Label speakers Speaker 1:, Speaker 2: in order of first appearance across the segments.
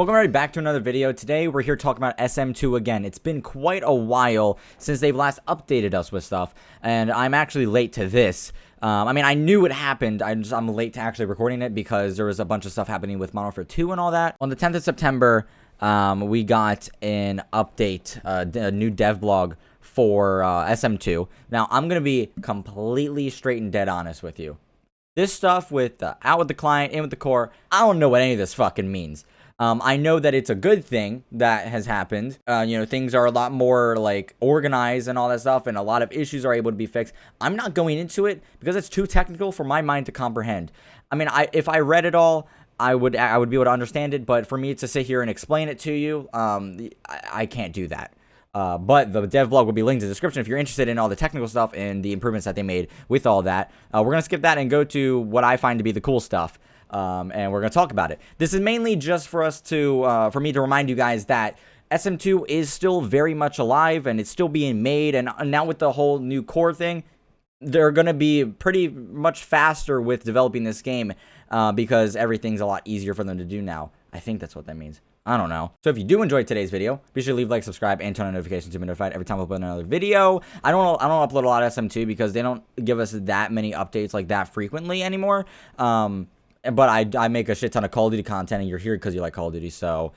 Speaker 1: Welcome everybody back to another video. Today we're here talking about SM2 again. It's been quite a while since they've last updated us with stuff, and I'm actually late to this. I mean, I knew it happened. I'm late to actually recording it because there was a bunch of stuff happening with Modern Warfare 2 and all that. On the 10th of September, we got an update, a new dev blog for SM2. Now, I'm going to be completely straight and dead honest with you. This stuff with out with the client, in with the core, I don't know what any of this fucking means. I know that it's a good thing that has happened. You know, things are a lot more like organized and all that stuff, and a lot of issues are able to be fixed. I'm not going into it because it's too technical for my mind to comprehend. I mean, if I read it all, I would be able to understand it, but for me to sit here and explain it to you, I can't do that. But the dev blog will be linked in the description if you're interested in all the technical stuff and the improvements that they made with all that. We're going to skip that and go to what I find to be the cool stuff. And we're going to talk about it. This is mainly just for us to, for me to remind you guys that SM2 is still very much alive and it's still being made. And now with the whole new core thing, they're going to be pretty much faster with developing this game, because everything's a lot easier for them to do now. I think that's what that means. I don't know. So if you do enjoy today's video, be sure to leave, like, subscribe, and turn on notifications to be notified every time I upload another video. I don't upload a lot of SM2 because they don't give us that many updates like that frequently anymore. But I make a shit ton of Call of Duty content, and you're here because you like Call of Duty, so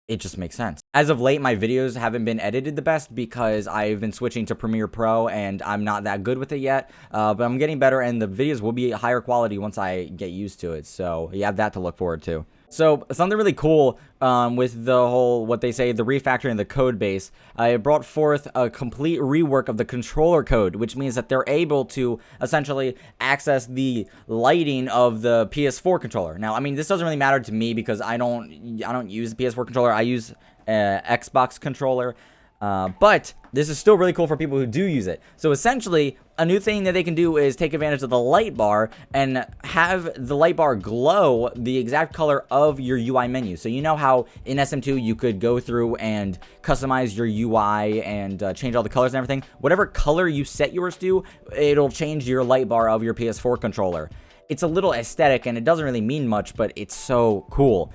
Speaker 1: it just makes sense. As of late, my videos haven't been edited the best because I've been switching to Premiere Pro, and I'm not that good with it yet. But I'm getting better, and the videos will be higher quality once I get used to it. So you have that to look forward to. So something really cool with the whole, what they say, the refactoring the code base, it brought forth a complete rework of the controller code, which means that they're able to essentially access the lighting of the PS4 controller. Now, I mean, this doesn't really matter to me because I don't use the PS4 controller. I use Xbox controller. But this is still really cool for people who do use it. So essentially, a new thing that they can do is take advantage of the light bar and have the light bar glow the exact color of your UI menu. So you know how in SM2 you could go through and customize your UI and change all the colors and everything? Whatever color you set yours to, it'll change your light bar of your PS4 controller. It's a little aesthetic and it doesn't really mean much, but it's so cool.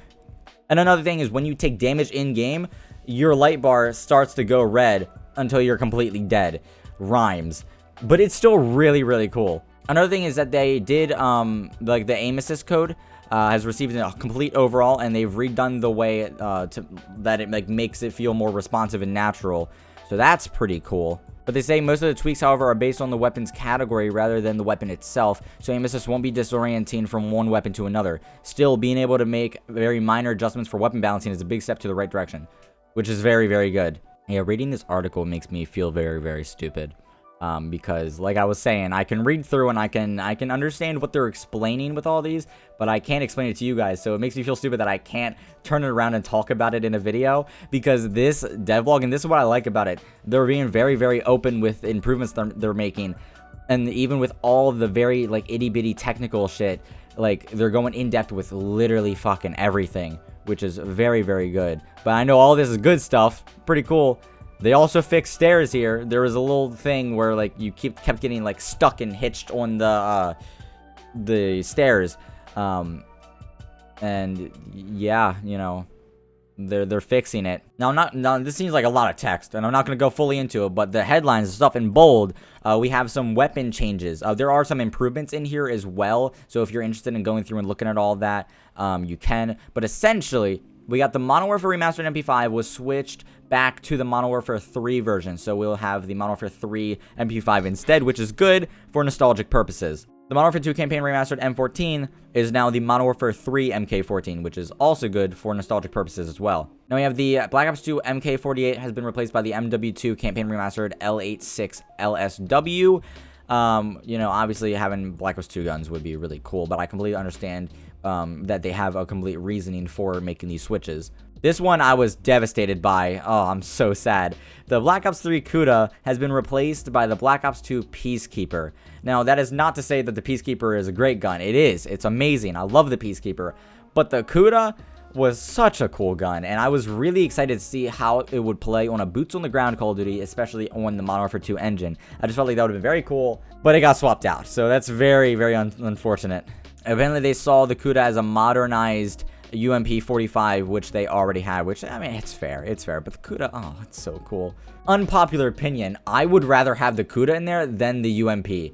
Speaker 1: And another thing is when you take damage in-game, your light bar starts to go red until you're completely dead. Rhymes. But it's still really, really cool. Another thing is that they did, like the aim assist code has received a complete overhaul, and they've redone the way that it like makes it feel more responsive and natural. So that's pretty cool. But they say most of the tweaks, however, are based on the weapon's category rather than the weapon itself, so aim assist won't be disorienting from one weapon to another. Still, being able to make very minor adjustments for weapon balancing is a big step to the right direction, which is very, very good. Yeah, reading this article makes me feel very, very stupid. Because like I was saying, I can read through and I can understand what they're explaining with all these, but I can't explain it to you guys. So it makes me feel stupid that I can't turn it around and talk about it in a video, because this devlog, and this is what I like about it, they're being very, very open with improvements they're making. And even with all the very like itty bitty technical shit, like they're going in depth with literally fucking everything, which is very, very good. But I know all this is good stuff. Pretty cool. They also fixed stairs here. There was a little thing where like you kept getting like stuck and hitched on the stairs. And yeah, you know, they're fixing it. Now this seems like a lot of text, and I'm not going to go fully into it, but the headlines and stuff in bold, we have some weapon changes. There are some improvements in here as well, so if you're interested in going through and looking at all that, you can. But essentially, we got the Modern Warfare Remastered MP5 was switched back to the Modern Warfare 3 version, so we'll have the Modern Warfare 3 MP5 instead, which is good for nostalgic purposes. The Modern Warfare 2 Campaign Remastered M14 is now the Modern Warfare 3 MK14, which is also good for nostalgic purposes as well. Now we have the Black Ops 2 MK48 has been replaced by the MW2 Campaign Remastered L86 LSW. You know, obviously having Black Ops 2 guns would be really cool, but I completely understand that they have a complete reasoning for making these switches. This one I was devastated by. Oh, I'm so sad. The Black Ops 3 Kuda has been replaced by the Black Ops 2 Peacekeeper. Now, that is not to say that the Peacekeeper is a great gun. It is. It's amazing. I love the Peacekeeper. But the Kuda was such a cool gun, and I was really excited to see how it would play on a boots-on-the-ground Call of Duty, especially on the Modern Warfare 2 engine. I just felt like that would have been very cool, but it got swapped out, so that's very, very unfortunate. Apparently, they saw the Kuda as a modernized UMP 45, which they already had, which, I mean, it's fair. It's fair. But the Kuda, oh, it's so cool. Unpopular opinion, I would rather have the Kuda in there than the UMP.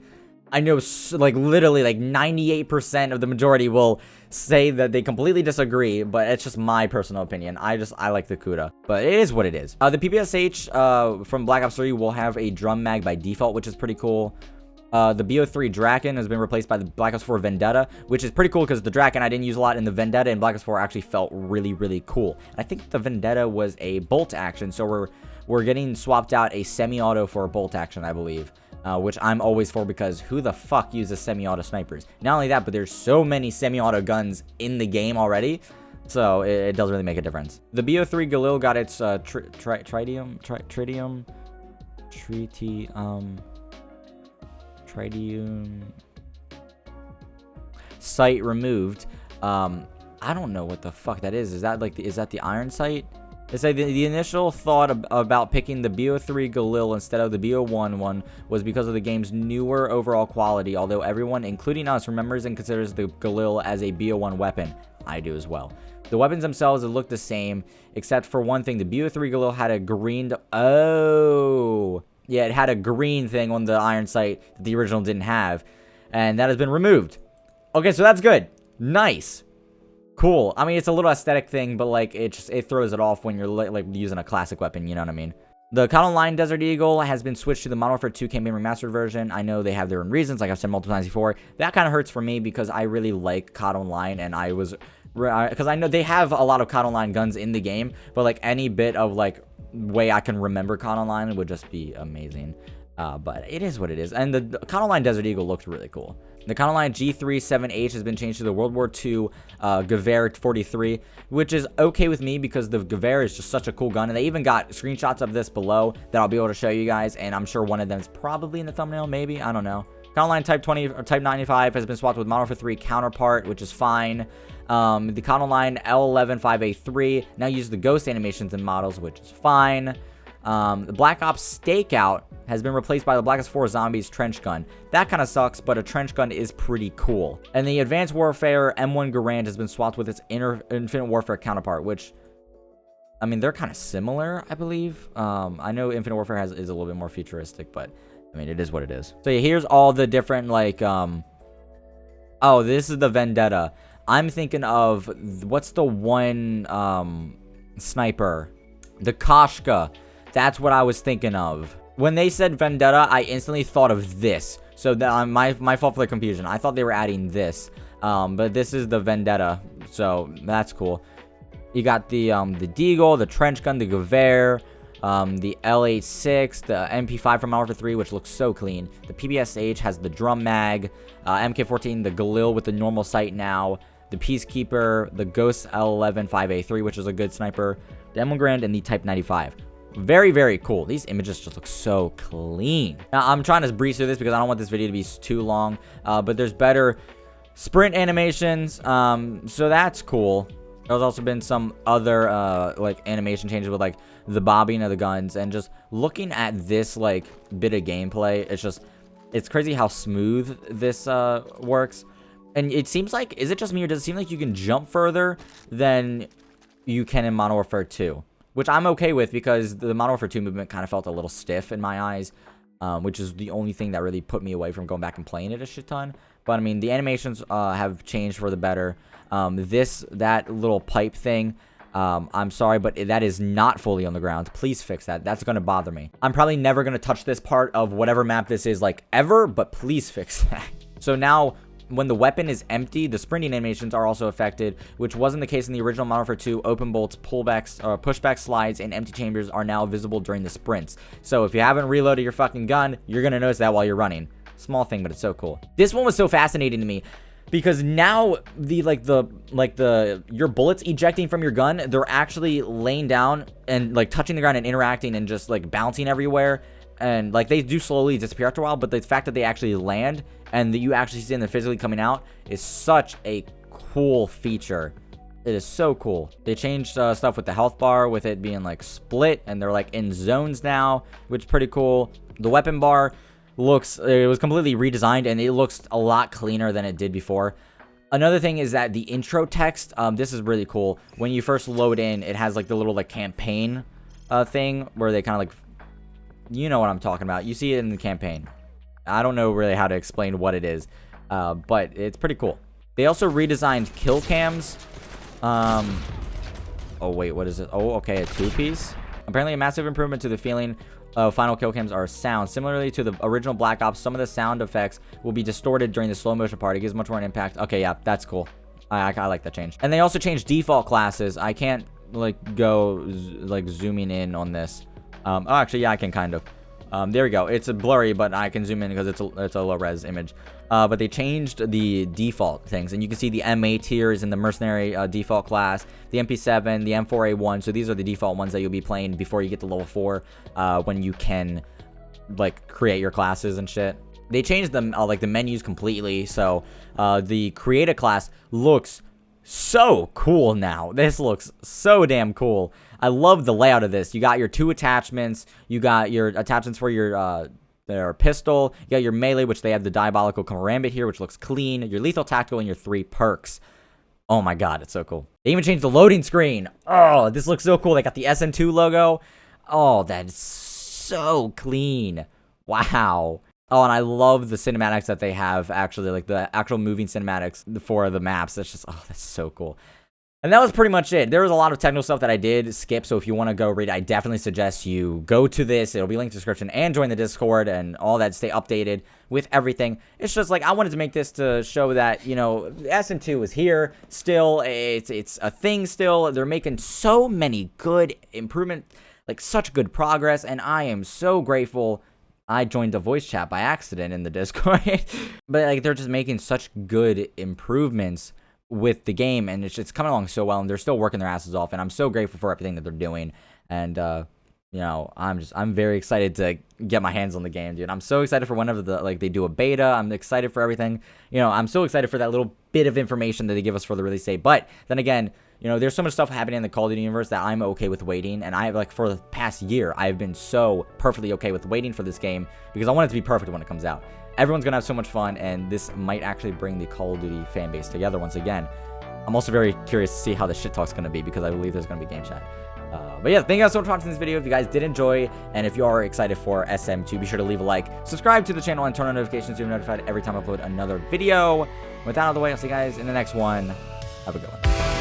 Speaker 1: I know, like, literally, like, 98% of the majority will say that they completely disagree, but it's just my personal opinion. I like the Kuda, but it is what it is. The PPSH from Black Ops 3 will have a drum mag by default, which is pretty cool. The BO3 Draken has been replaced by the Black Ops 4 Vendetta, which is pretty cool because the Draken I didn't use a lot, and the Vendetta in Black Ops 4 actually felt really, really cool. And I think the Vendetta was a bolt action, so we're getting swapped out a semi-auto for a bolt action, I believe. Which I'm always for, because who the fuck uses semi-auto snipers? Not only that, but there's so many semi-auto guns in the game already, so it doesn't really make a difference. The BO3 Galil got its tritium sight removed. I don't know what the fuck that is. Is that the iron sight? It's like the initial thought about picking the BO3 Galil instead of the BO1 one was because of the game's newer overall quality, although everyone, including us, remembers and considers the Galil as a BO1 weapon. I do as well. The weapons themselves look the same, except for one thing. The BO3 Galil had a green... Oh! Yeah, it had a green thing on the iron sight that the original didn't have, and that has been removed. Okay, so that's good. Nice. Cool. I mean, it's a little aesthetic thing, but like it throws it off when you're like using a classic weapon, you know what I mean? The COD Online Desert Eagle has been switched to the Modern Warfare 2 Campaign Remastered version. I know they have their own reasons, like I've said multiple times before. That kind of hurts for me because I really like COD Online, and because I know they have a lot of COD Online guns in the game, but like any bit of like way I can remember COD Online would just be amazing. But it is what it is. And the COD Online Desert Eagle looks really cool. The COD Online G37H has been changed to the World War II Gewehr 43, which is okay with me because the Gewehr is just such a cool gun. And they even got screenshots of this below that I'll be able to show you guys. And I'm sure one of them is probably in the thumbnail, maybe. I don't know. COD Online Type 20 or Type 95 has been swapped with Modern Warfare 3 counterpart, which is fine. The COD Online L115A3 now uses the ghost animations and models, which is fine. The Black Ops Stakeout has been replaced by the Black Ops 4 Zombies trench gun. That kind of sucks, but a trench gun is pretty cool. And the Advanced Warfare M1 Garand has been swapped with its Infinite Warfare counterpart, which, I mean, they're kind of similar, I believe. I know Infinite Warfare is a little bit more futuristic, but, I mean, it is what it is. So, yeah, here's all the different, like, oh, this is the Vendetta. I'm thinking of, what's the one, sniper? The Koshka. That's what I was thinking of. When they said Vendetta, I instantly thought of this. So that my fault for the confusion. I thought they were adding this, but this is the Vendetta. So that's cool. You got the Deagle, the trench gun, the Gewehr, the L86, the MP5 from Modern Warfare 3, which looks so clean. The PPSH has the drum mag, MK14, the Galil with the normal sight now, the Peacekeeper, the Ghost L115A3, which is a good sniper, the M1 Garand, and the Type 95. Very, very cool. These images just look so clean. Now, I'm trying to breeze through this because I don't want this video to be too long, but there's better sprint animations, so that's cool. There's also been some other, like, animation changes with, like, the bobbing of the guns, and just looking at this, like, bit of gameplay, it's crazy how smooth this, works. And it seems like, is it just me, or does it seem like you can jump further than you can in Modern Warfare 2? Which I'm okay with, because the Modern Warfare 2 movement kind of felt a little stiff in my eyes, which is the only thing that really put me away from going back and playing it a shit ton. But, I mean, the animations have changed for the better. That little pipe thing, I'm sorry, but that is not fully on the ground. Please fix that. That's going to bother me. I'm probably never going to touch this part of whatever map this is, like, ever, but please fix that. So now, when the weapon is empty, the sprinting animations are also affected, which wasn't the case in the original Modern Warfare 2. Open bolts, pullbacks, pushback slides, and empty chambers are now visible during the sprints. So if you haven't reloaded your fucking gun, you're gonna notice that while you're running. Small thing, but it's so cool. This one was so fascinating to me, because now your bullets ejecting from your gun, they're actually laying down and like touching the ground and interacting and just like bouncing everywhere. And like they do slowly disappear after a while, but the fact that they actually land and that you actually see them physically coming out is such a cool feature. It is so cool. They changed stuff with the health bar, with it being like split, and they're like in zones now, which is pretty cool. The weapon bar it was completely redesigned, and it looks a lot cleaner than it did before. Another thing is that the intro text, this is really cool. When you first load in, it has like the little like campaign thing where they kind of like, you know what I'm talking about. You see it in the campaign. I don't know really how to explain what it is, but it's pretty cool. They also redesigned kill cams. Oh wait, what is it? Oh, okay, a 2-piece. Apparently a massive improvement to the feeling of final kill cams are sound. Similarly to the original Black Ops, some of the sound effects will be distorted during the slow motion part. It gives much more an impact. Okay, yeah, that's cool. I like that change. And they also changed default classes. I can't like go like zooming in on this. Oh, actually, yeah, I can kind of. There we go. It's blurry, but I can zoom in because it's a low res image. But they changed the default things, and you can see the M8 here is in the mercenary default class, the MP7, the M4A1. So these are the default ones that you'll be playing before you get to level 4, when you can like create your classes and shit. They changed them like the menus completely. So the create a class looks so cool now. This looks so damn cool. I love the layout of this. You got your 2 attachments. You got your attachments for your their pistol. You got your melee, which they have the diabolical karambit here, which looks clean. Your lethal tactical and your 3 perks. Oh my god, it's so cool. They even changed the loading screen. Oh, this looks so cool. They got the Sm2 logo. Oh, that's so clean. Wow. Oh, and I love the cinematics that they have, actually, like the actual moving cinematics for the maps. That's just, oh, that's so cool. And that was pretty much it. There was a lot of technical stuff that I did skip, so if you want to go read it, I definitely suggest you go to this. It'll be linked in the description, and join the Discord and all that. Stay updated with everything. It's just like, I wanted to make this to show that, you know, Sm2 is here still. It's a thing still. They're making so many good improvement, like such good progress, and I am so grateful. I joined a voice chat by accident in the Discord. But like, they're just making such good improvements with the game, and it's coming along so well, and they're still working their asses off, and I'm so grateful for everything that they're doing. And you know, I'm very excited to get my hands on the game, dude. I'm so excited for whenever they do a beta. I'm excited for everything. You know, I'm so excited for that little bit of information that they give us for the release date. But then again, you know, there's so much stuff happening in the Call of Duty universe that I'm okay with waiting. And I like, for the past year, I've been so perfectly okay with waiting for this game because I want it to be perfect when it comes out. Everyone's gonna have so much fun, and this might actually bring the Call of Duty fan base together once again. I'm also very curious to see how the shit talk's gonna be, because I believe there's gonna be game chat. But yeah, thank you guys so much for watching this video. If you guys did enjoy, and if you are excited for Sm2, be sure to leave a like, subscribe to the channel, and turn on notifications so you're notified every time I upload another video. With that out of the way, I'll see you guys in the next one. Have a good one.